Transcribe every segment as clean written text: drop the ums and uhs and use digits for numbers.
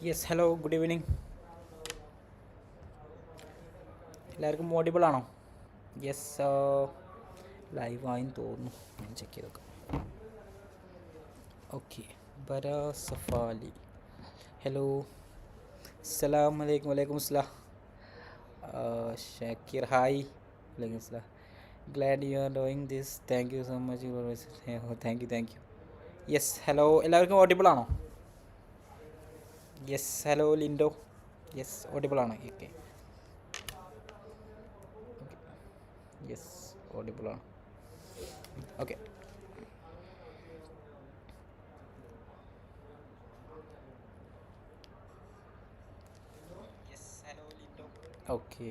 Yes hello good evening. എല്ലാവർക്കും audible ആണോ? Yes, live ആയെന്ന് തോന്നുന്നു. ഞാൻ ചെക്ക് ചെയ്ത് നോക്കാം. ഓക്കെ, ബര സഫാലി, ഹലോ, അസ്സലാമു അലൈക്കും. വലൈക്കും അസ്സലാം. ഷക്കീർ, ഹായ്. വലൈക്കും അസ്സലാം. Glad you are doing this. Thank you so much. Thank you. Yes hello, എല്ലാവർക്കും ഓഡിബിൾ ആണോ? Yes hello Lindo. Yes audible ആണ്. ഓക്കെ, യെസ് ഓഡിബിൾ ആണ്. ഓക്കെ, ഓക്കെ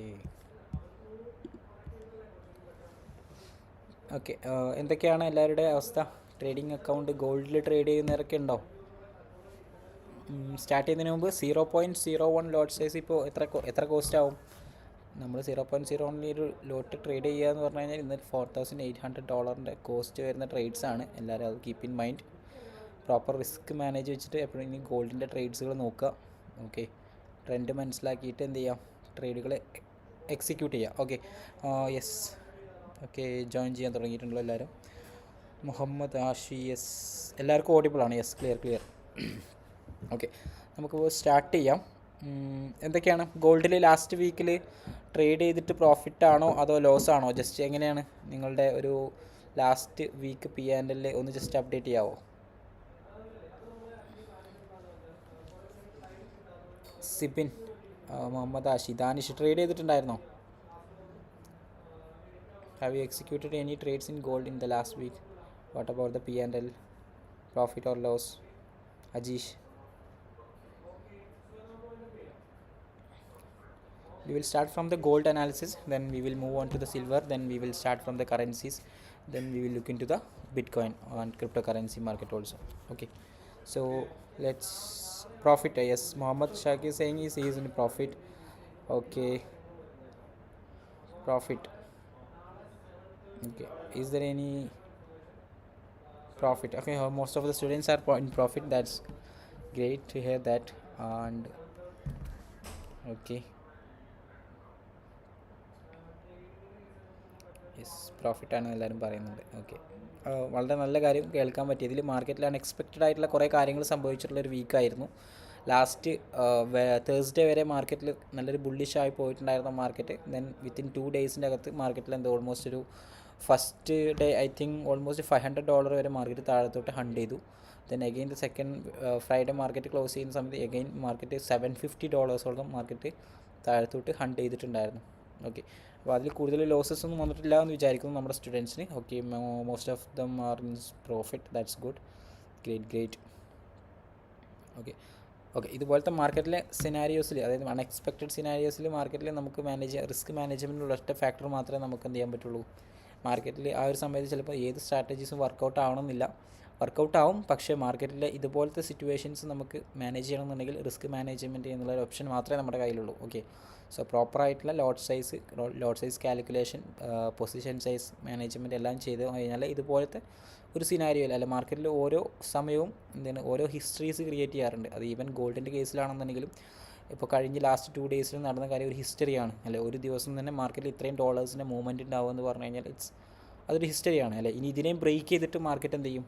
ഓക്കെ എന്തൊക്കെയാണ് എല്ലാവരുടെ അവസ്ഥ? ട്രേഡിംഗ് അക്കൗണ്ട് ഗോൾഡിൽ ട്രേഡ് ചെയ്യുന്നവരൊക്കെ ഉണ്ടോ? സ്റ്റാർട്ട് ചെയ്യുന്നതിന് മുമ്പ് 0.01 ലോട്ട് സൈസ് ഇപ്പോൾ എത്ര കോസ്റ്റ് ആവും? നമ്മൾ 0.01 ഒരു ലോട്ട് ട്രേഡ് ചെയ്യുക എന്ന് പറഞ്ഞു കഴിഞ്ഞാൽ ഇന്ന് $4,800 കോസ്റ്റ് വരുന്ന ട്രേഡ്സ് ആണ്. എല്ലാവരും അത് keep in mind. Proper risk manage വെച്ചിട്ട് എപ്പോഴും ഇനി ഗോൾഡിൻ്റെ ട്രേഡ്സുകൾ നോക്കുക. ഓക്കെ, ട്രെൻഡ് മനസ്സിലാക്കിയിട്ട് എന്ത് ചെയ്യാം, ട്രേഡുകൾ എക്സിക്യൂട്ട് ചെയ്യുക. ഓക്കെ, യെസ്, ഓക്കെ, ജോയിൻ ചെയ്യാൻ തുടങ്ങിയിട്ടുണ്ടല്ലോ എല്ലാവരും. മുഹമ്മദ് ആഷി, യെസ്, എല്ലാവർക്കും ഓഡിബിൾ ആണ്. Yes, clear. ഓക്കെ, നമുക്കിപ്പോൾ സ്റ്റാർട്ട് ചെയ്യാം. എന്തൊക്കെയാണ് ഗോൾഡിൽ ലാസ്റ്റ് വീക്കിൽ ട്രേഡ് ചെയ്തിട്ട് പ്രോഫിറ്റ് ആണോ അതോ ലോസ് ആണോ? ജസ്റ്റ് എങ്ങനെയാണ് നിങ്ങളുടെ ഒരു ലാസ്റ്റ് വീക്ക് P&L ഒന്ന് ജസ്റ്റ് അപ്ഡേറ്റ് ചെയ്യാമോ? സിബിൻ, മുഹമ്മദ് ആഷി, ദാനിഷ് ട്രേഡ് ചെയ്തിട്ടുണ്ടായിരുന്നോ? Have you executed any trades in gold in the last week? What about the P&L, profit or loss? Ajeesh, we will start from the gold analysis, then we will move on to the silver, then we will start from the currencies, then we will look into the Bitcoin and cryptocurrency market also. Okay, so let's profit. Yes, Muhammad Shaki is saying he is in profit. Okay, profit. Okay, is there any profit? Okay, most of the students are in profit. That's great to hear that. And okay, yes, പ്രോഫിറ്റാണ് എല്ലാവരും പറയുന്നുണ്ട്. Okay, വളരെ നല്ല കാര്യം കേൾക്കാൻ പറ്റിയതിൽ. മാർക്കറ്റിൽ unexpected ആയിട്ടുള്ള കുറേ കാര്യങ്ങൾ സംഭവിച്ചിട്ടുള്ളൊരു വീക്കായിരുന്നു. ലാസ്റ്റ് തേഴ്സ്ഡേ വരെ മാർക്കറ്റിൽ നല്ലൊരു ബുള്ളിഷായി പോയിട്ടുണ്ടായിരുന്ന മാർക്കറ്റ് ദെൻ വിത്തിൻ 2 ഡേയ്സിൻ്റെ അകത്ത് മാർക്കറ്റിൽ എന്തോ ഓൾമോസ്റ്റ് ഒരു first day I think almost $500 വരെ മാർക്കറ്റ് താഴത്തോട്ട് ഹണ്ട് ചെയ്തു. Then again the second Friday market close ചെയ്യുന്ന സമയത്ത് അഗെയിൻ മാർക്കറ്റ് $750 മാർക്കറ്റ് താഴത്തോട്ട് ഹണ്ട് ചെയ്തിട്ടുണ്ടായിരുന്നു. ഓക്കെ, അപ്പോൾ അതിൽ കൂടുതൽ ലോസസ് ഒന്നും വന്നിട്ടില്ല എന്ന് വിചാരിക്കുന്നു നമ്മുടെ സ്റ്റുഡൻസിന്. Okay, most of them are in profit. That's good, great. Okay, ഇതുപോലത്തെ മാർക്കറ്റിലെ സിനാരിയോസിൽ, അതായത് അൺഎക്സ്പെക്റ്റഡ് സിനാരിയോസിൽ മാർക്കറ്റിൽ നമുക്ക് റിസ്ക് മാനേജ്മെൻറ്റിലുള്ള ഒറ്റ ഫാക്ടർ മാത്രമേ നമുക്ക് എന്ത് ചെയ്യാൻ പറ്റുള്ളൂ. മാർക്കറ്റിൽ ആ ഒരു സമയത്ത് ചിലപ്പോൾ ഏത് സ്ട്രാറ്റജീസും വർക്കൗട്ട് ആവണമെന്നില്ല. വർക്കൗട്ട് ആവും, പക്ഷേ മാർക്കറ്റിലെ ഇതുപോലത്തെ സിറ്റുവേഷൻസ് നമുക്ക് മാനേജ് ചെയ്യണമെന്നുണ്ടെങ്കിൽ റിസ്ക് മാനേജ്മെൻറ്റ് എന്നുള്ളൊരു ഓപ്ഷൻ മാത്രമേ നമ്മുടെ കയ്യിലുള്ളൂ. ഓക്കെ, സോ പ്രോപ്പറായിട്ടുള്ള ലോട്ട് size calculation, position size management എല്ലാം ചെയ്ത് കഴിഞ്ഞാൽ ഇതുപോലത്തെ ഒരു സിനാരിയോയിൽ അല്ല, മാർക്കറ്റിൽ ഓരോ സമയവും ഓരോ ഹിസ്റ്ററീസ് ക്രിയേറ്റ് ചെയ്യാറുണ്ട്. അത് ഈവൻ ഗോൾഡിൻ്റെ കേസിലാണെന്നുണ്ടെങ്കിലും ഇപ്പോൾ കഴിഞ്ഞ ലാസ്റ്റ് 2 ഡേയ്സിൽ നടന്ന കാര്യം ഒരു ഹിസ്റ്ററിയാണ് അല്ലേ. ഒരു ദിവസം തന്നെ മാർക്കറ്റിൽ ഇത്രയും ഡോളേഴ്സിൻ്റെ മൂവ്മെൻറ്റ് ഉണ്ടാവുമെന്ന് പറഞ്ഞു കഴിഞ്ഞാൽ അതൊരു ഹിസ്റ്ററിയാണ് അല്ലേ. ഇനി ഇതിനെയും ബ്രേക്ക് ചെയ്തിട്ട് മാർക്കറ്റ് എന്ത് ചെയ്യും,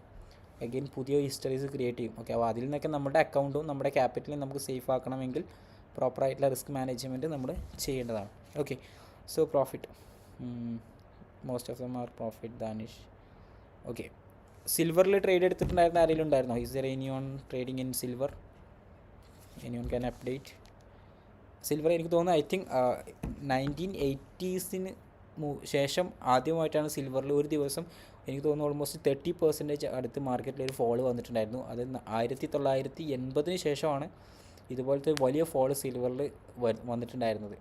അഗെയിൻ പുതിയ ഹിസ്റ്ററീസ് ക്രിയേറ്റ് ചെയ്യും. ഓക്കെ, അപ്പോൾ അതിൽ നിന്നൊക്കെ നമ്മുടെ അക്കൗണ്ടും നമ്മുടെ ക്യാപിറ്റലും നമുക്ക് സേഫ് ആക്കണമെങ്കിൽ പ്രോപ്പറായിട്ടുള്ള റിസ്ക് മാനേജ്മെൻറ്റ് നമ്മൾ ചെയ്യേണ്ടതാണ്. Okay, so profit, most of them are profit. Danish, okay. സിൽവറിൽ ട്രേഡ് എടുത്തിട്ടുണ്ടായിരുന്ന ആരെങ്കിലും ഉണ്ടായിരുന്നോ? Is there anyone trading in silver? Anyone can update? Silver എനിക്ക് തോന്നുന്നു ഐ തിങ്ക് 1980s ശേഷം ആദ്യമായിട്ടാണ് സിൽവറിൽ ഒരു ദിവസം എനിക്ക് തോന്നുന്നു ഓൾമോസ്റ്റ് 30% അടുത്ത് മാർക്കറ്റിൽ ഒരു ഫോൾ വന്നിട്ടുണ്ടായിരുന്നു. അത് 1980 ശേഷമാണ് ഇതുപോലത്തെ വലിയ ഫോൾ സിൽവറിൽ വന്നിട്ടുണ്ടായിരുന്നത്.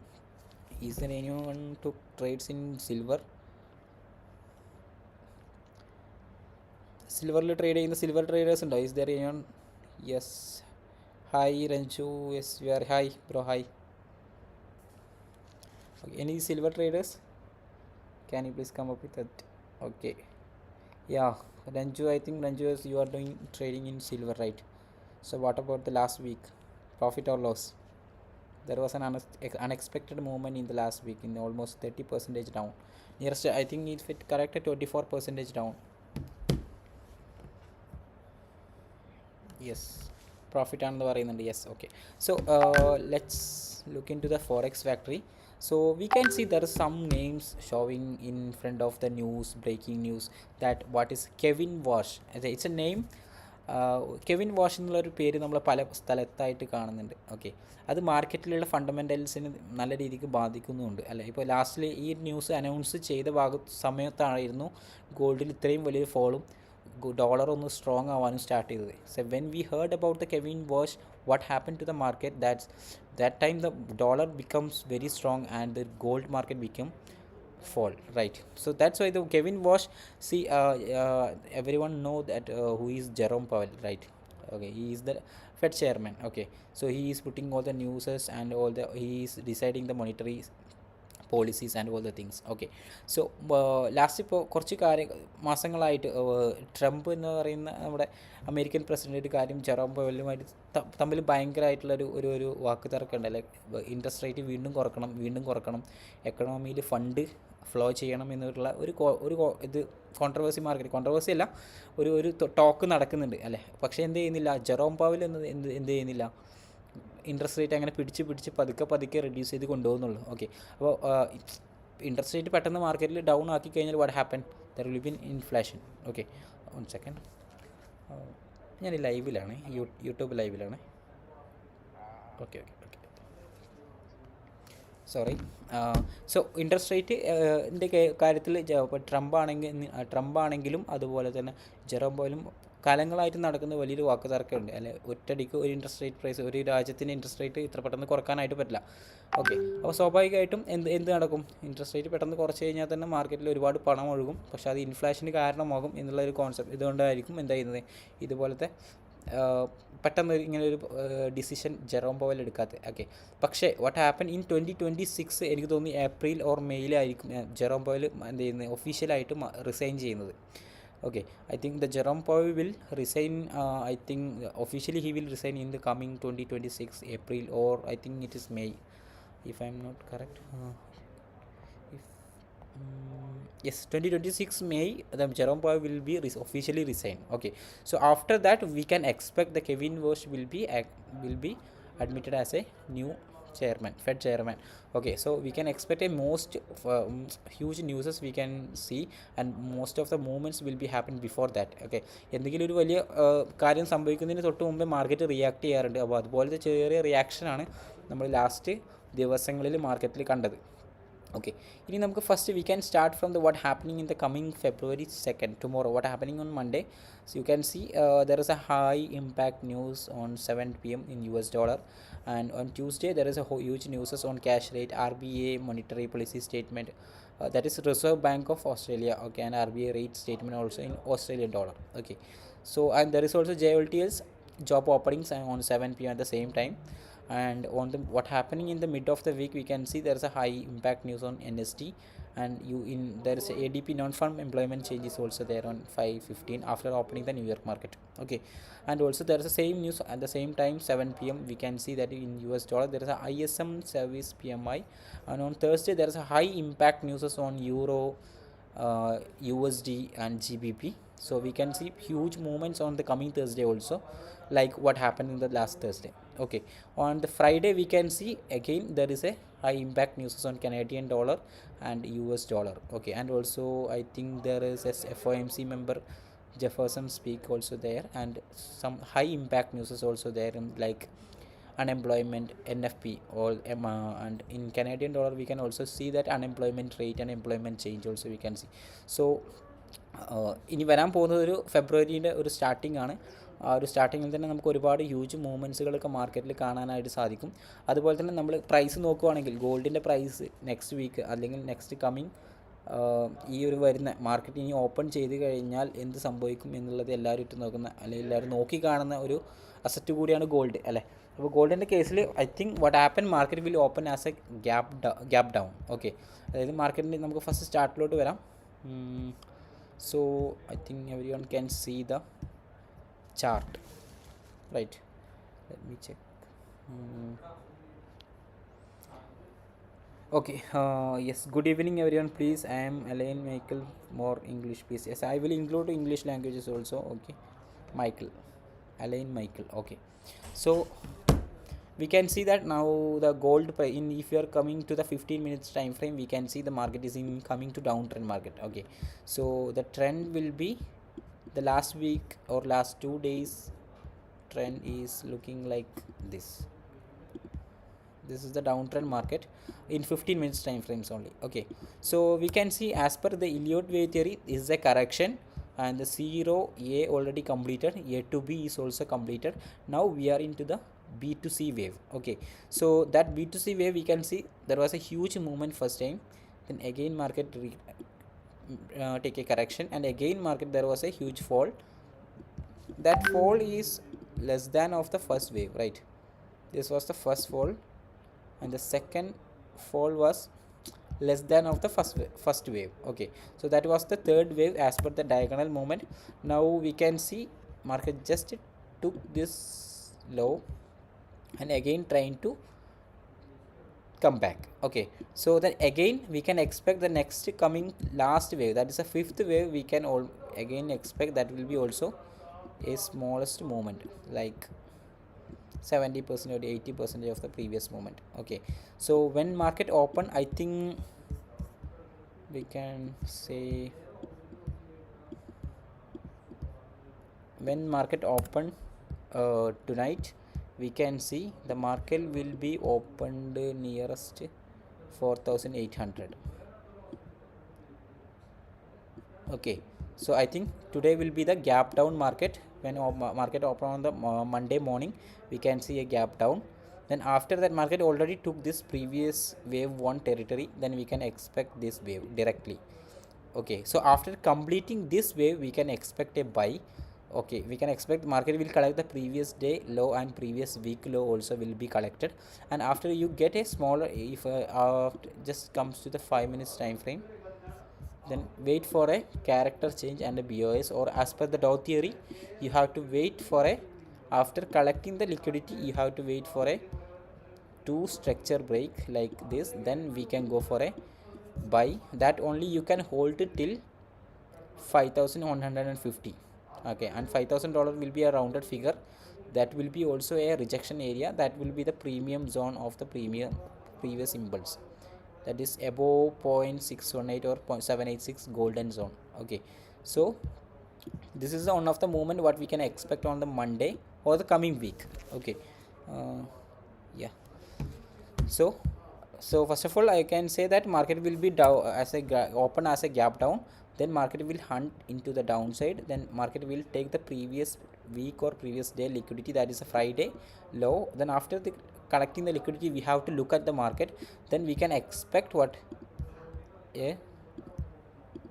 Is there anyone to trades in silver? സിൽവറിൽ ട്രേഡ് ചെയ്യുന്ന സിൽവർ ട്രേഡേഴ്സ് ഉണ്ടോ? Is there anyone? Yes, hi Ranju. Yes, we are. Hi bro, hi. Okay, any silver traders? Can you please come up with that? Okay, yeah Ranju, I think Ranju, you are doing trading in silver, right? So what about the last week? Profit or loss? There was an unexpected movement in the last week in almost 30% down. Nearest, I think if it corrected 24% down. Yes, profit ആണെന്ന് പറയുന്നുണ്ട്. Yes, okay. So let's look into the forex factory. So we can see there are some names showing in front of the news, breaking news, that what is Kevin Wash. It's a name. Kevin wash എന്നുള്ളൊരു പേര് നമ്മൾ പല സ്ഥലത്തായിട്ട് കാണുന്നുണ്ട്. Okay, അത് മാർക്കറ്റിലുള്ള ഫണ്ടമെൻ്റൽസിന് നല്ല രീതിക്ക് ബാധിക്കുന്നുമുണ്ട് അല്ലേ. ഇപ്പോൾ ലാസ്റ്റിൽ ഈ ന്യൂസ് അനൗൺസ് ചെയ്ത സമയത്തായിരുന്നു ഗോൾഡിൽ ഇത്രയും വലിയൊരു ഫോളും ഡോളർ ഒന്ന് സ്ട്രോങ് ആവാനും സ്റ്റാർട്ട് ചെയ്തത്. So when we heard about the Kevin wash, what happened to the market, that time the dollar becomes very strong and the gold market became fall, right? So that's why the Kevin Wash, see, everyone know that who is Jerome Powell, right? Okay, he is the Fed chairman. Okay, so he is putting all the newses and all the, he is deciding the monetary policies and all the things. Okay, so last ഇപ്പോൾ കുറച്ച് മാസങ്ങളായിട്ട് Trump എന്ന് പറയുന്ന നമ്മുടെ American president കാര്യം Jerome പവലുമായിട്ട് തമ്മിൽ ഭയങ്കരമായിട്ടുള്ളൊരു ഒരു വാക്ക് തർക്കമുണ്ട്. Like interest rate വീണ്ടും കുറക്കണം, എക്കണോമിയിൽ ഫണ്ട് ഫ്ലോ ചെയ്യണം എന്നുള്ള ഒരു ഇത് കോൺട്രവേഴ്സി അല്ല, ഒരു ടോക്ക് നടക്കുന്നുണ്ട് അല്ലേ. പക്ഷേ എന്ത് ചെയ്യുന്നില്ല, ജെറോം പവൽ എന്ത് ചെയ്യുന്നില്ല, ഇൻട്രസ്റ്റ് റേറ്റ് അങ്ങനെ പിടിച്ച് പതുക്കെ റെഡ്യൂസ് ചെയ്ത് കൊണ്ടുപോകുന്നുള്ളൂ. ഓക്കെ, അപ്പോൾ ഇൻട്രസ്റ്റ് റേറ്റ് പെട്ടെന്ന് മാർക്കറ്റിൽ ഡൗൺ ആക്കി കഴിഞ്ഞാൽ what happen, there will be inflation. Okay, 1 second, ഞാൻ ലൈവിലാണ്, യൂട്യൂബ് ലൈവിലാണ്. Okay, sorry. സോ ഇൻട്രസ്റ്റ് റേറ്റിൻ്റെ കാര്യത്തിൽ ഇപ്പോൾ ട്രംപ് ആണെങ്കിലും അതുപോലെ തന്നെ ജെറോം പവലും കാലങ്ങളായിട്ട് നടക്കുന്ന വലിയൊരു വാക്ക് തർക്കമുണ്ട് അല്ലെ. ഒറ്റയടിക്ക് ഒരു ഇൻട്രസ്റ്റ് റേറ്റ് പ്രൈസ്, ഒരു രാജ്യത്തിൻ്റെ ഇൻട്രസ്റ്റ് റേറ്റ് ഇത്ര പെട്ടെന്ന് കുറക്കാനായിട്ട് പറ്റില്ല. ഓക്കെ, അപ്പോൾ സ്വാഭാവികമായിട്ടും എന്ത് നടക്കും, ഇൻട്രസ്റ്റ് റേറ്റ് പെട്ടെന്ന് കുറച്ച് കഴിഞ്ഞാൽ തന്നെ മാർക്കറ്റിൽ ഒരുപാട് പണം ഒഴുകും. പക്ഷേ അത് ഇൻഫ്ലേഷന് കാരണമാകും എന്നുള്ളൊരു കോൺസെപ്റ്റ്. ഇതുകൊണ്ടായിരിക്കും എന്താ ചെയ്യുന്നത്, ഇതുപോലത്തെ പെട്ടെന്ന് ഇങ്ങനെ ഒരു ഡിസിഷൻ ജെറോം പവൽ എടുക്കാത്തത്. ഓക്കെ, പക്ഷേ വാട്ട് ഹാപ്പൻ ഇൻ 2026, എനിക്ക് തോന്നി ഏപ്രിൽ ഓർ മെയിലായിരിക്കും ജെറോം പവൽ എന്ത് ചെയ്യുന്നത്, ഒഫീഷ്യലായിട്ട് റിസൈൻ ചെയ്യുന്നത്. Okay, I think the Jerome Powell will resign. I think officially he will resign in the coming 2026 April, or I think it is May, if I am not correct. Yes, 2026 May, the Jerome Powell will be officially resign. Okay, so after that we can expect the Kevin Wash will be admitted as a new chairman, Fed chairman. Okay, so we can expect a most huge newses we can see, and most of the movements will be happen before that. Okay, എന്തെങ്കിലും ഒരു വലിയ കാര്യം സംഭവിക്കുന്നതിന് തൊട്ട് മുമ്പേ market react ചെയ്യാറുണ്ട്. അപ്പോൾ അതുപോലത്തെ ചെറിയ റിയാക്ഷനാണ് നമ്മൾ ലാസ്റ്റ് ദിവസങ്ങളിൽ മാർക്കറ്റിൽ കണ്ടത്. Okay, ഇനി നമുക്ക് first we can start from the what happening in the coming February 2nd, tomorrow, what happening on Monday. So you can see there is a high impact news on 7 p.m. in US dollar, and on Tuesday there is a huge news on cash rate, RBA monetary policy statement, that is Reserve Bank of Australia. Okay, and RBA rate statement also in Australian dollar. Okay, so and there is also JLTS job openings on 7 p.m. at the same time. And on the what happening in the mid of the week, we can see there is a high impact news on NST, and there is a ADP non-farm employment changes also there on 5:15 after opening the New York market. Okay, and also there is the same news at the same time 7 p.m. we can see that in US dollar there is a ISM service PMI, and on Thursday there is a high impact news on Euro, USD and GBP. So we can see huge movements on the coming Thursday also, like what happened in the last Thursday. Okay, on the Friday we can see again there is a high impact news on Canadian dollar and US dollar. Okay, and also I think there is a FOMC member Jefferson speak also there, and some high impact news is also there in like unemployment, NFP, all and in Canadian dollar we can also see that unemployment rate and employment change also we can see. So ഇനി വരാൻ പോകുന്നത് ഒരു ഫെബ്രുവരിയുടെ ഒരു starting ആണ്. ആ ഒരു സ്റ്റാർട്ടിങ്ങിൽ തന്നെ നമുക്ക് ഒരുപാട് ഹ്യൂജ് മൂവ്മെൻറ്റ്സുകളൊക്കെ മാർക്കറ്റിൽ കാണാനായിട്ട് സാധിക്കും. അതുപോലെ തന്നെ നമ്മൾ പ്രൈസ് നോക്കുകയാണെങ്കിൽ ഗോൾഡിൻ്റെ പ്രൈസ് നെക്സ്റ്റ് വീക്ക് അല്ലെങ്കിൽ നെക്സ്റ്റ് കമ്മിങ് ഈ ഒരു വരുന്ന മാർക്കറ്റ് ഇനി ഓപ്പൺ ചെയ്ത് കഴിഞ്ഞാൽ എന്ത് സംഭവിക്കും എന്നുള്ളത് എല്ലാവരും ഇട്ട് നോക്കുന്ന അല്ലെങ്കിൽ എല്ലാവരും നോക്കി കാണുന്ന ഒരു അസറ്റ് കൂടിയാണ് ഗോൾഡ് അല്ലേ. അപ്പോൾ ഗോൾഡിൻ്റെ കേസിൽ I think what happen, market will open as A gap down. Okay, അതായത് മാർക്കറ്റിൻ്റെ നമുക്ക് ഫസ്റ്റ് സ്റ്റാർട്ടിലോട്ട് വരാം. So I think everyone can see the chart, right? Let me check. Mm. Okay, yes, good evening everyone. Please, I am Alain Michael. More English, please. Yes, I will include English languages also. Okay, Michael, Alain Michael. Okay, so we can see that now the gold price in, if you are coming to the 15 minutes time frame, we can see the market is in coming to downtrend market. Okay, so the trend will be the last week or last 2 days trend is looking like this. This is the downtrend market in 15 minutes time frames only. Okay, so we can see as per the Elliott wave theory is a correction, and the 0 A already completed, A to B is also completed. Now we are into the B to C wave. Okay, so that B to C wave, we can see there was a huge movement first time, then again market take a correction, and again market there was a huge fall. That fall is less than of the first wave, right? This was the first fall, and the second fall was less than of the first wave. Okay, so that was the third wave as per the diagonal movement. Now we can see market just took this low and again trying to come back. Okay, so then again we can expect the next coming last wave, that is a fifth wave, we can all again expect that will be also a smallest movement, like 70% or 80% of the previous moment. Okay, so when market open, I think we can say when market open tonight, we can see the market will be opened nearest 4800. Okay, so I think today will be the gap down market. When market open on the Monday morning, we can see a gap down. Then after that market already took this previous wave 1 territory, then we can expect this wave directly. Okay, so after completing this wave, we can expect a buy. Okay, we can expect market will collect the previous day low and previous week low also will be collected. And after you get a smaller, if just comes to the 5 minutes time frame, then wait for a character change and a BOS, or as per the Dow theory, you have to wait for a, after collecting the liquidity, you have to wait for a two structure break like this, then we can go for a buy. That only you can hold it till 5150. Okay, and $5,000 will be a rounded figure. That will be also a rejection area, that will be the premium zone of the premium previous impulse, that is above 0.618 or 0.786 golden zone. Okay, so this is the one of the movement what we can expect on the Monday or the coming week. Okay, uh, yeah, so first of all, I can say that market will be down as a open as a gap down, then market will hunt into the downside, then market will take the previous week or previous day liquidity, that is a Friday low. Then after the collecting the liquidity, we have to look at the market, then we can expect what, a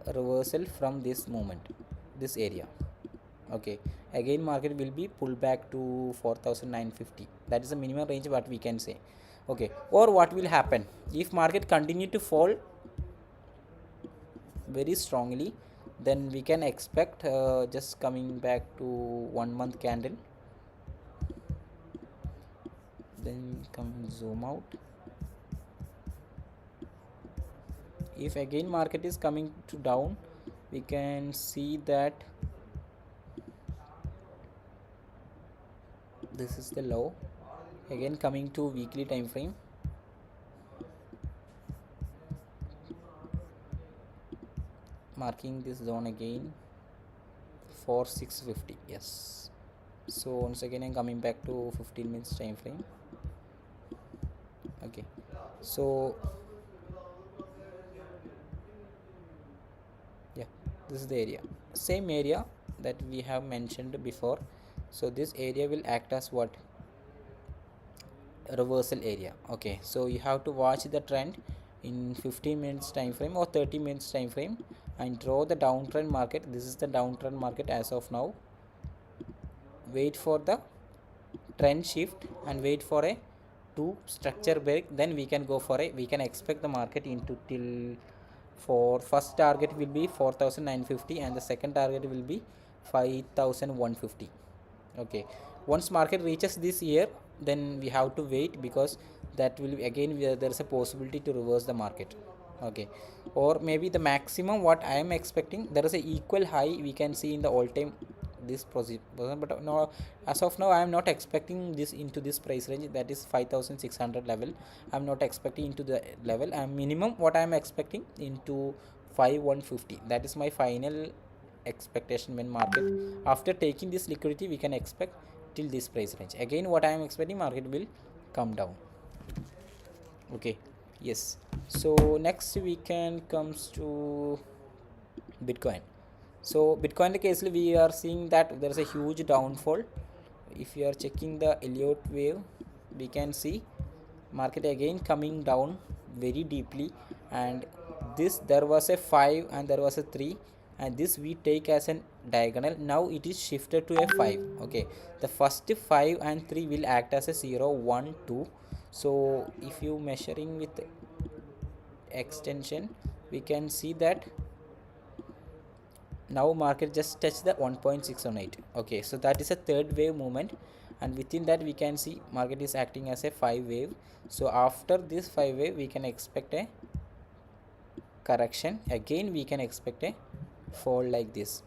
reversal from this moment, this area. Okay, again market will be pulled back to 4950, that is the minimum range what we can say. Okay, or what will happen if market continue to fall very strongly, then we can expect just coming back to 1 month candle, then come zoom out. If again market is coming to down, we can see that this is the low, again coming to weekly time frame, marking this zone again for 650. Yes, so once again I'm coming back to 15 minutes time frame. Okay, so yeah, this is the area, same area that we have mentioned before. So this area will act as what, reversal area. Okay, so you have to watch the trend in 15 minutes time frame or 30 minutes time frame and draw the downtrend market. This is the downtrend market as of now. Wait for the trend shift and wait for a two structure break, then we can go for a, we can expect the market into till, for first target will be 4950 and the second target will be 5150. Okay, once market reaches this here, then we have to wait, because that will again there is a possibility to reverse the market. Okay, or maybe the maximum what I am expecting, there is a equal high we can see in the all time this position, but no, as of now I am not expecting this into this price range, that is 5600 level. I am not expecting into the level. Minimum what I am expecting into 5150, that is my final expectation. When market, after taking this liquidity, we can expect till this price range. Again what I am expecting, market will come down. Okay, yes. So next we can comes to Bitcoin. So Bitcoin case we are seeing that there is a huge downfall. If you are checking the Elliott wave, we can see market again coming down very deeply, and this there was a 5 and there was a 3, and this we take as an diagonal. Now it is shifted to a 5. Okay, the first 5 and 3 will act as a 0 1 2. So if you measuring with extension, we can see that now market just touched the 1.618. Okay, so that is a third wave movement, and within that we can see market is acting as a 5 wave. So after this 5 wave we can expect a correction. Again we can expect a fall like this.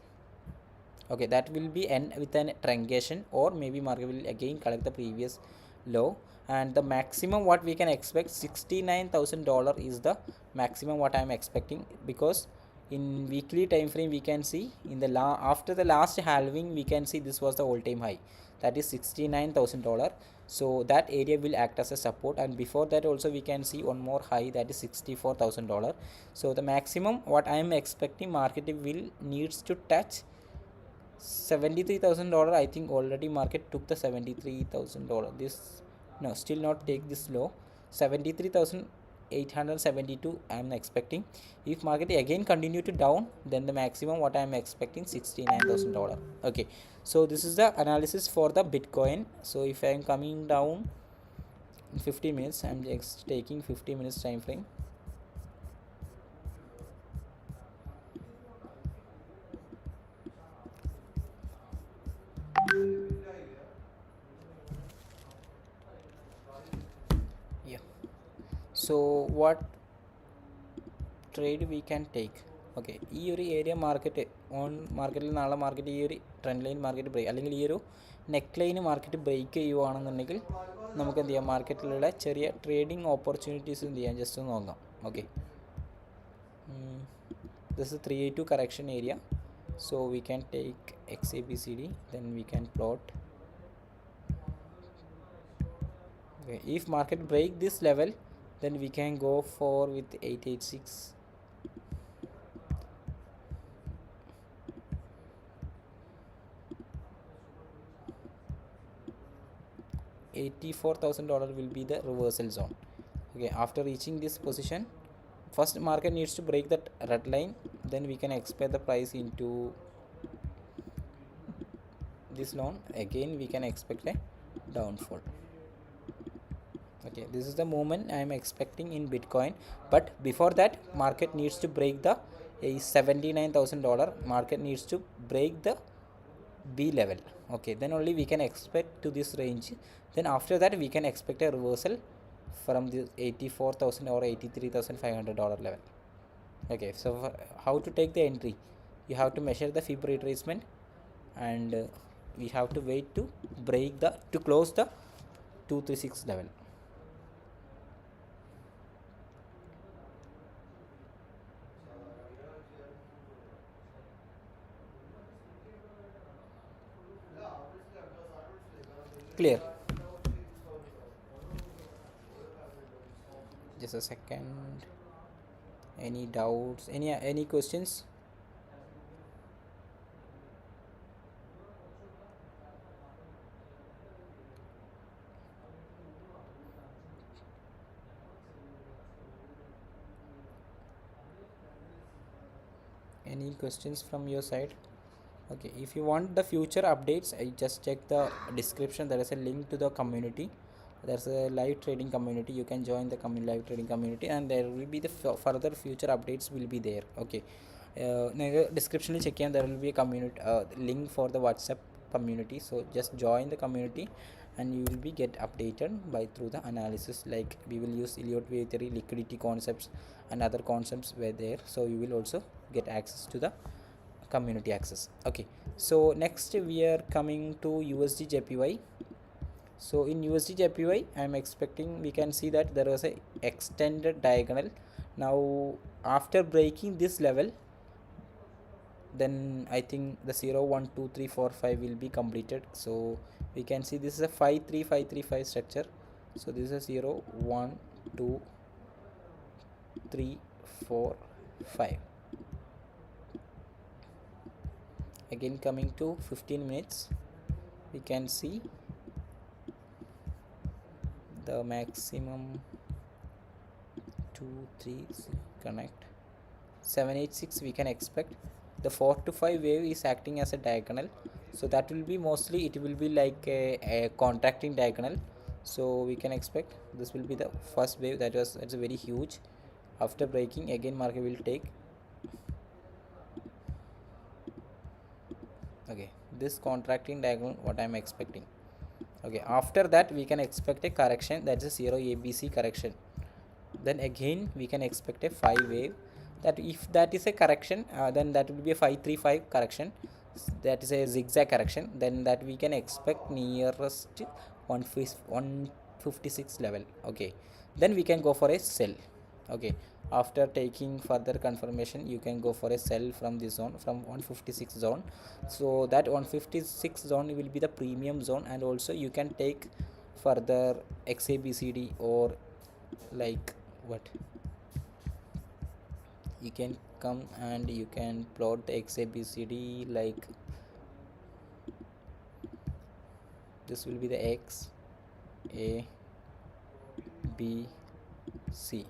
Okay, that will be end with an truncation, or maybe market will again collect the previous low. And the maximum what we can expect, $69,000 is the maximum what I am expecting, because in weekly time frame we can see in the after the last halving we can see this was the all time high, that is $69,000. So that area will act as a support, and before that also we can see one more high, that is $64,000. So the maximum what I am expecting, market will needs to touch $73,000. I think already market took the $73,000. This, no, still not take this low. 73,872 I am expecting. If market again continue to down, then the maximum what I am expecting, $69,000. Okay, so this is the analysis for the Bitcoin. So if I am coming down in 50 minutes, I am just taking 50 minutes time frame. Yeah, so what trade we can take? Okay, ഈ ഒരു area market on മാർക്കറ്റിൽ നാളെ market ഈ ഒരു trend line market break, അല്ലെങ്കിൽ ഈ ഒരു neck line market break ചെയ്യുവാണെന്നുണ്ടെങ്കിൽ നമുക്ക് എന്ത് ചെയ്യാം, മാർക്കറ്റിലുള്ള ചെറിയ ട്രേഡിംഗ് ഓപ്പർച്യൂണിറ്റീസ് എന്ത് ചെയ്യാം, ജസ്റ്റ് ഒന്ന് നോക്കാം. Okay, this is 382 correction area, so we can take XABCD, then we can plot. Okay, if market break this level, then we can go for with 886. 84,000 dollar will be the reversal zone. Okay, after reaching this position, first market needs to break that red line, then we can expect the price into this zone. Again we can expect a downfall. Okay, this is the movement I am expecting in Bitcoin, but before that market needs to break the $79,000. Market needs to break the B level. Okay, then only we can expect to this range. Then after that we can expect a reversal from the 84,000 or $83,500 level. Okay, so how to take the entry? You have to measure the FEB retracement, and we have to wait to break the to close the 236 level. Clear? Just a second. Any doubts, any questions? Any questions from your side? Okay, if you want the future updates, I just check the description, there is a link to the community. There's a live trading community, you can join the live trading community, and there will be the further future updates will be there. Okay, description check, there will be a community link for the WhatsApp community, so just join the community and you will be get updated by through the analysis. Like we will use Elliott wave theory, liquidity concepts and other concepts were there, so you will also get access to the community access. Okay, so next we are coming to USD JPY. So in USD JPY I am expecting, we can see that there was a extended diagonal. Now after breaking this level, then I think the 0 1 2 3 4 5 will be completed. So we can see this is a 5 3 5 3 5 structure. So this is 0 1 2 3 4 5. Again coming to 15 minutes, we can see the maximum 2 3 connect 786. We can expect the 4 to 5 wave is acting as a diagonal, so that will be mostly, it will be like a contracting diagonal. So we can expect this will be the first wave, that's a very huge. After breaking, again market will take, okay, this contracting diagonal what I am expecting. Okay, after that we can expect a correction, that's a 0 ABC correction. Then again we can expect a 5 wave, that if that is a correction, then that will be a 535 correction, that is a zigzag correction, then that we can expect nearest 156 level. Okay, then we can go for a sell. Okay, after taking further confirmation, you can go for a sell from this zone, from 156 zone. So that 156 zone will be the premium zone, and also you can take further XABCD, or like what, you can come and you can plot the XABCD, like this will be the X A B C.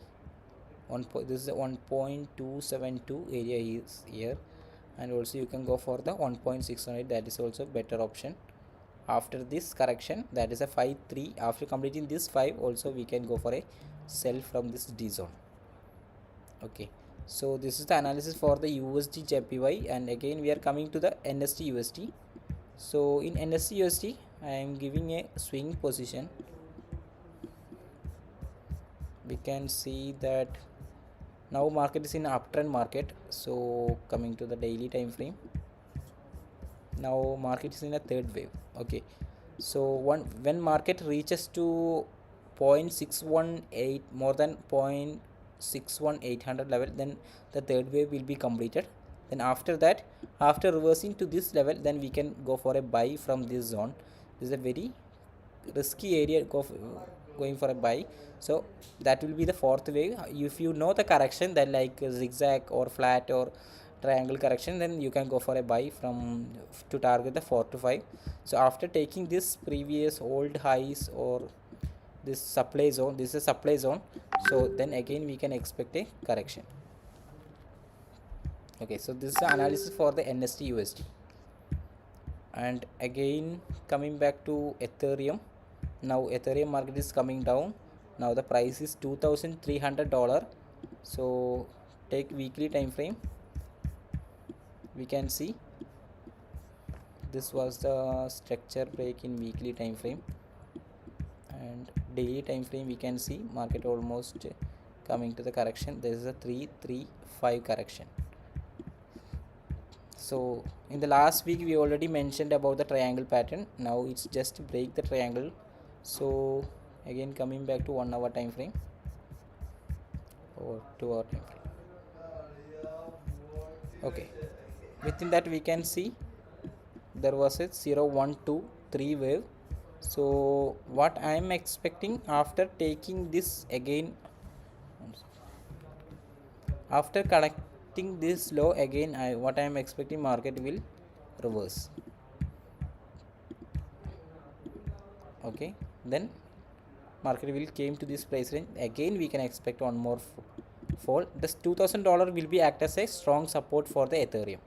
This is a 1.272 area is here, and also you can go for the 1.618, that is also better option. After this correction, that is a 5.3, after completing this 5 also we can go for a sell from this D zone. Okay, so this is the analysis for the USD JPY, and again we are coming to the NSD USD. So in NSD USD I am giving a swing position. We can see that now market is in uptrend market. So coming to the daily time frame, now market is in a third wave. Okay, so when market reaches to 0.618, more than 0.61800 level, then the third wave will be completed. Then after that, after reversing to this level, then we can go for a buy from this zone. This is a very risky area, going for a buy. So that will be the fourth wave. If you know the correction, then like zigzag or flat or triangle correction, then you can go for a buy from to target the 4 to 5. So after taking this previous old highs or this supply zone, this is a supply zone, so then again we can expect a correction. Okay, so this is the analysis for the NSD USD. And again coming back to Ethereum, now Ethereum market is coming down. Now the price is $2,300. So take weekly time frame, we can see this was the structure break in weekly time frame, and daily time frame we can see market almost coming to the correction. There is a 335 correction. So in the last week we already mentioned about the triangle pattern. Now it's just break the triangle. So again coming back to 1 hour time frame or 2 hour time frame. Okay, within that we can see there was a 0 1 2 3 wave. So what I am expecting, after taking this again, after connecting this low again, what I am expecting, market will reverse. Okay, then market will came to this price range again, we can expect one more fall. This $2,000 will be act as a strong support for the Ethereum.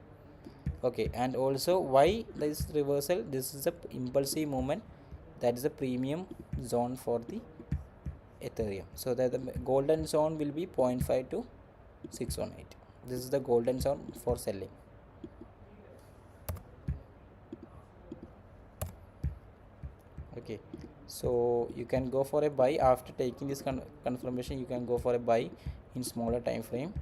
Okay, and also why this reversal, this is a impulsive movement, that is a premium zone for the Ethereum. So that the golden zone will be 0.5 to 618. This is the golden zone for selling. Okay, Okay, so you can go for a buy after taking this confirmation. You can go for a buy in smaller time frame.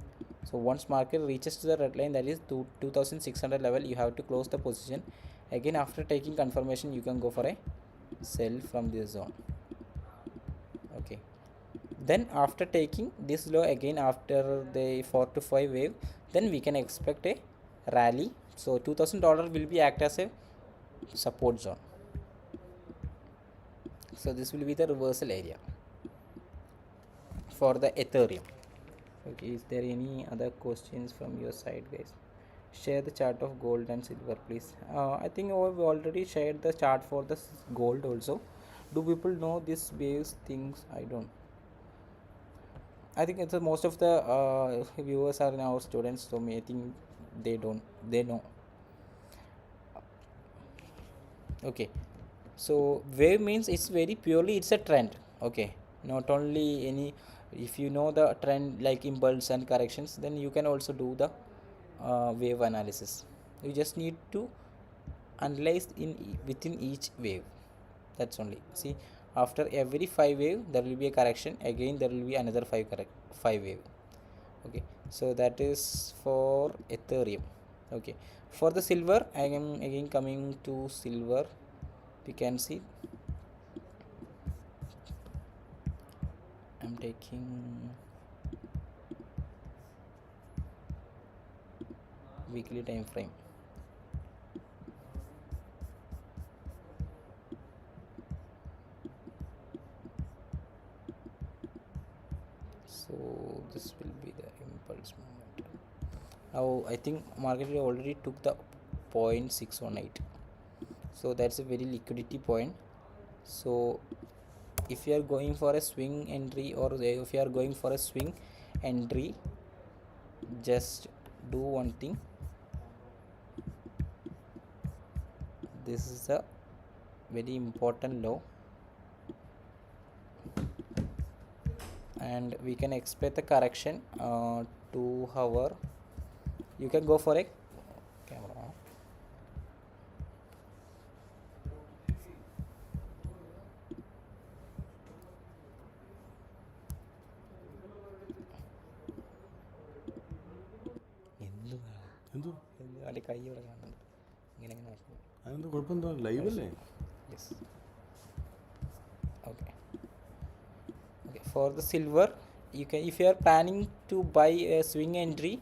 So once market reaches to the red line, that is 2600 level, you have to close the position. Again, after taking confirmation, you can go for a sell from this zone. Okay, then after taking this low again after the 4 to 5 wave, then we can expect a rally. So $2000 will be act as a support zone. So this will be the reversal area for the Ethereum. Okay, is there any other questions from your side, guys? Share the chart of gold and silver, please. I think I've already shared the chart for the gold also. Do people know these waves things? I don't. I think it's most of the viewers are now students, so I think they don't. They know. Okay, so wave means it's very purely it's a trend. Okay, not only any. If you know the trend like impulse and corrections, then you can also do the wave analysis. You just need to analyze within each wave. That's only. See, after every 5 wave there will be a correction, again there will be another 5 wave. Okay, so that is for Ethereum. Okay, for the silver, I am again coming to silver. We can see I'm taking weekly time frame. So this will be the impulse movement. Now I think market already took the 0.618, so that's a very liquidity point. So if you are going for a swing entry or if you are going for a swing entry, just do one thing. This is a very important low, and we can expect the correction to hover. You can go for a camera. അല്ലെ കൈ ഇവിടെ കാണുന്നുണ്ട് ഇങ്ങനെ ഇങ്ങനെ അതെന്താ കുഴപ്പമെന്താ live അല്ലേ yes okay okay for the silver you can if you are planning to buy a swing entry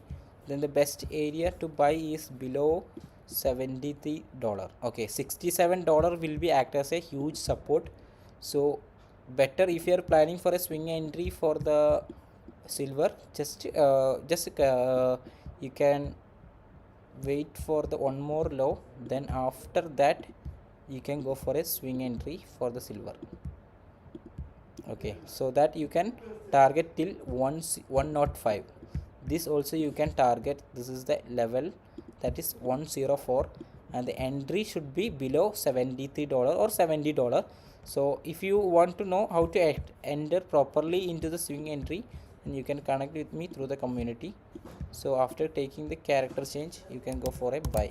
then the best area to buy is below $73. Okay, $67 will be act as a huge support. So better if you are planning for a swing entry for the silver, just you can wait for the one more low, then after that you can go for a swing entry for the silver. Okay, so that you can target till 105. This also you can target. This is the level, that is 104, and the entry should be below $73 or $70. So if you want to know how to enter properly into the swing entry, then you can connect with me through the community. So after taking the character change, you can go for a buy,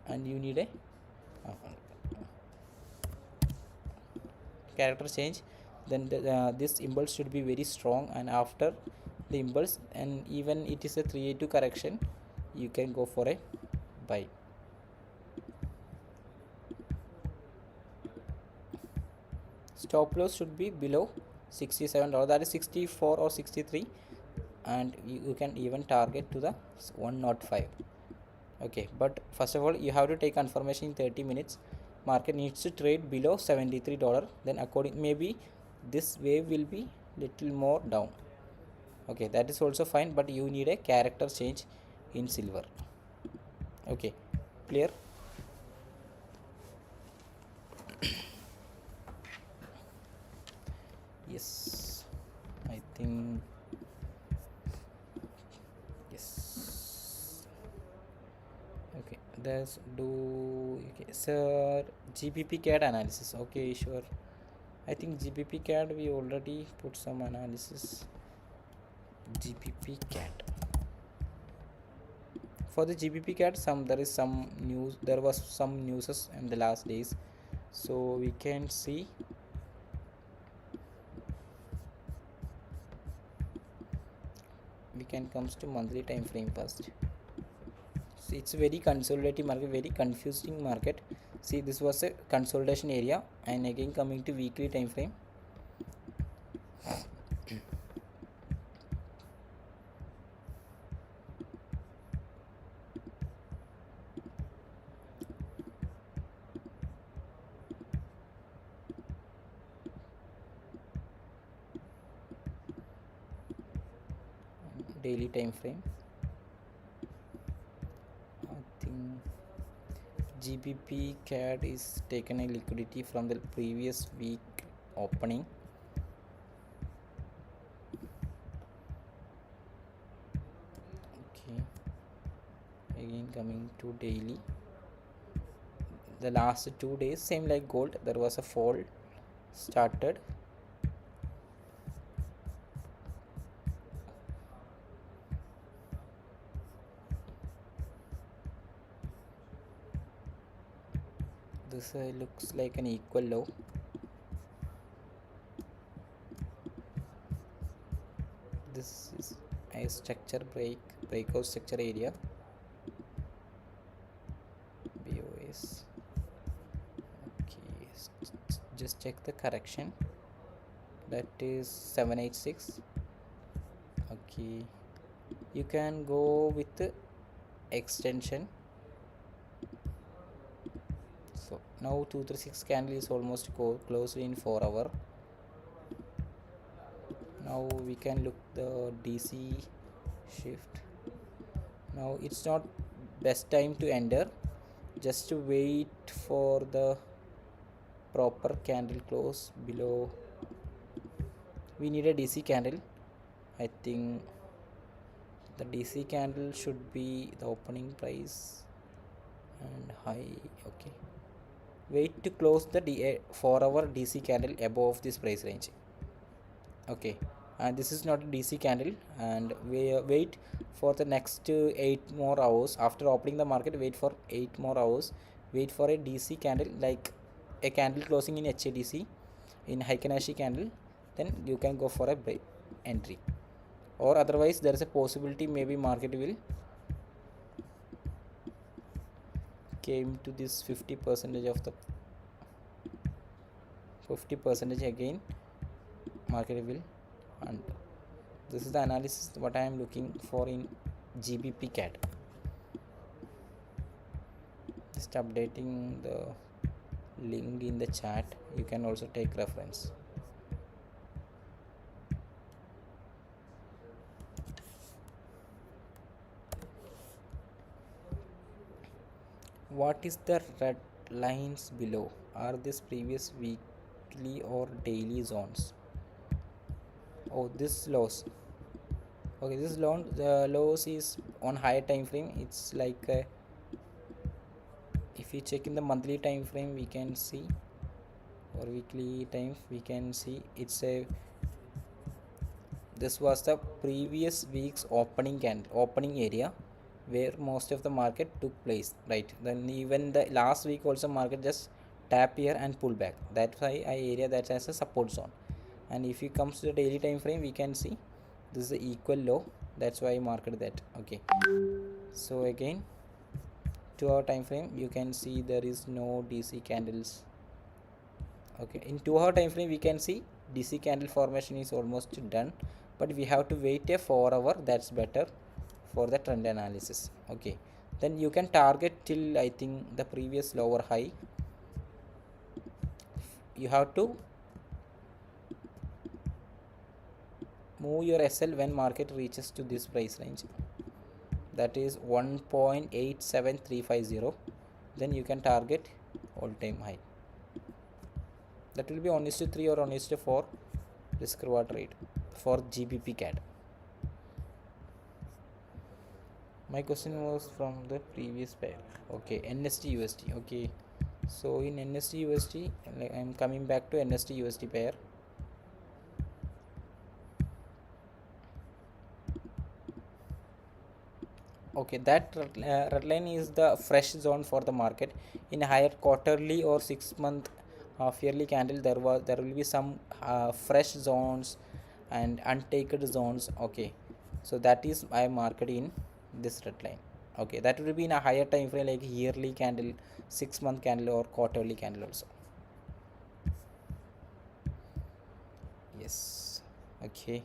and you need a character change. Then this impulse should be very strong, and after the impulse, and even it is a 382 correction, you can go for a buy. Stop loss should be below $67, that is 64 or 63, and you can even target to the 105. Okay, but first of all you have to take confirmation in 30 minutes. Market needs to trade below $73, then according maybe this wave will be little more down. Okay, that is also fine, but you need a character change in silver. Okay, clear? Yes, I think yes. Okay, let's do. Okay, sir, GBP CAD analysis. Okay, sure. I think GBP CAD we already put some analysis. GBP CAD. For the GBP CAD, there was some news in the last days. So we can see we can comes to monthly time frame first. See, it's very consolidating market, very confusing market. See, this was a consolidation area, and again coming to weekly time frame. Daily time frame. I think GBP CAD is taken a liquidity from the previous week opening. Okay, again coming to daily. The last 2 days, same like gold, there was a fall started. This looks like an equal low. This is a structure breakout structure area. BOS. Okay, just check the correction. That is 786. Okay, you can go with the extension. So now 236 candle is almost closed in 4 hour. Now we can look the DC shift. Now it's not best time to enter, just to wait for the proper candle close below. We need a DC candle. I think the DC candle should be the opening price and high. Okay, wait to close the 4-hour DC candle above this price range. Okay, and this is not a DC candle, and we wait for the next 8 more hours after opening the market. Wait for 8 more hours, wait for a DC candle, like a candle closing in HADC in Heikinashi candle, then you can go for a entry, or otherwise there is a possibility maybe market will came to this 50% of the 50% again market will, and this is the analysis what I am looking for in GBP CAD. Just updating the link in the chat, you can also take reference. What is the red lines below? Are this previous weekly or daily zones? Oh, this lows. Okay, this loan the lows is on higher time frame. It's like if you check in the monthly time frame, we can see, or weekly time we can see, it's a this was the previous week's opening area where most of the market took place, right? Then even the last week also market just tap here and pull back. That's why I area that as a support zone. And if you comes to the daily time frame, we can see this is the equal low. That's why I marked that. Okay, so again 2-hour time frame, you can see there is no DC candles. Okay, in 2-hour time frame we can see DC candle formation is almost done, but we have to wait a 4-hour. That's better for the trend analysis. Okay, then you can target till I think the previous lower high. You have to move your SL when market reaches to this price range, that is 1.87350. then you can target all-time high. That will be 1:3 or 1:4 risk reward rate for GBP CAD. My question was from the previous pair. Okay, NST USD. Okay, so in NST USD, I am coming back to NST USD pair. Okay, that red line is the fresh zone for the market in higher quarterly or 6-month half yearly candle, there will be some fresh zones and untaken zones. Okay, so that is I marked in this red line. Okay, that will be in a higher time frame like yearly candle, 6-month candle, or quarterly candle also. Yes. Okay,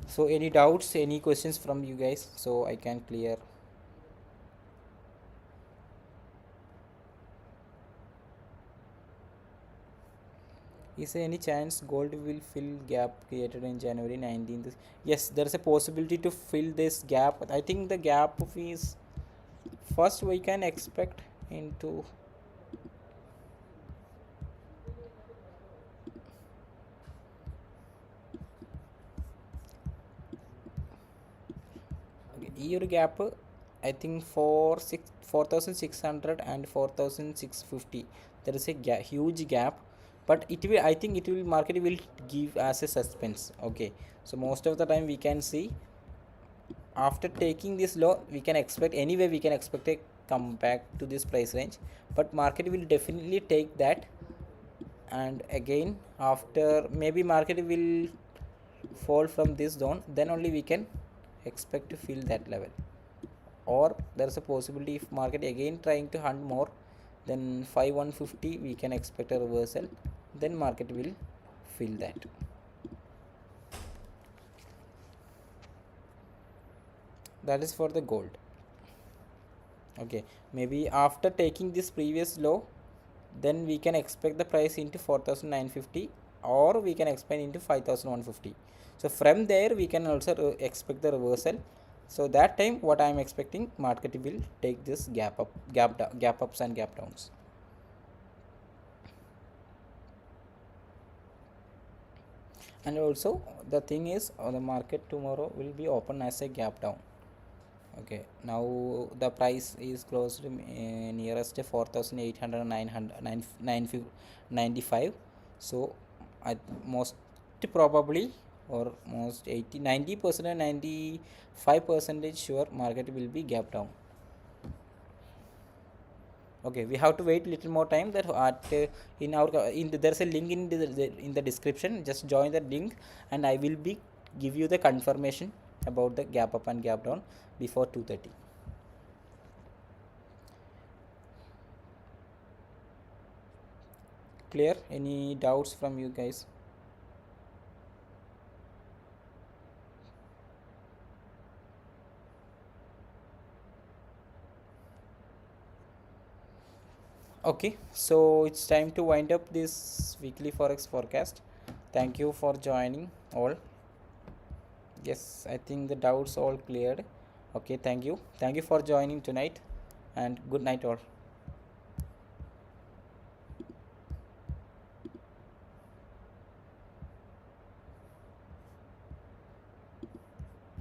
so any doubts, any questions from you guys, so I can clear? Is there any chance gold will fill gap created in January 19th? Yes, there is a possibility to fill this gap. I think the gap is first we can expect into, okay, year gap. I think for 4,600 and 4,650 there is a huge gap, but it will, I think it will, market will give as a suspense. Okay, so most of the time we can see after taking this low we can expect, anyway we can expect a come back to this price range, but market will definitely take that, and again after maybe market will fall from this zone, then only we can expect to fill that level. Or there's a possibility if market again trying to hunt more, then 5150 we can expect a reversal, then market will fill that. That is for the gold. Okay, maybe after taking this previous low, then we can expect the price into 4950, or we can expect into 5150. So from there we can also expect the reversal. So that time what I am expecting, market will take this gap up, gap ups and gap downs. And also the thing is, the market tomorrow will be open as a gap down. Okay, now the price is closed nearest 4,800, 95. So at most probably, or most 80-90% and 95% sure market will be gap down. Okay, we have to wait little more time, that at in our there's a link in the description, just join the link and I will be give you the confirmation about the gap up and gap down before 2:30. Clear? Any doubts from you guys? Okay, so it's time to wind up this weekly forex forecast. Thank you for joining all. Yes, I think the doubts all cleared. Okay, thank you for joining tonight, and good night all.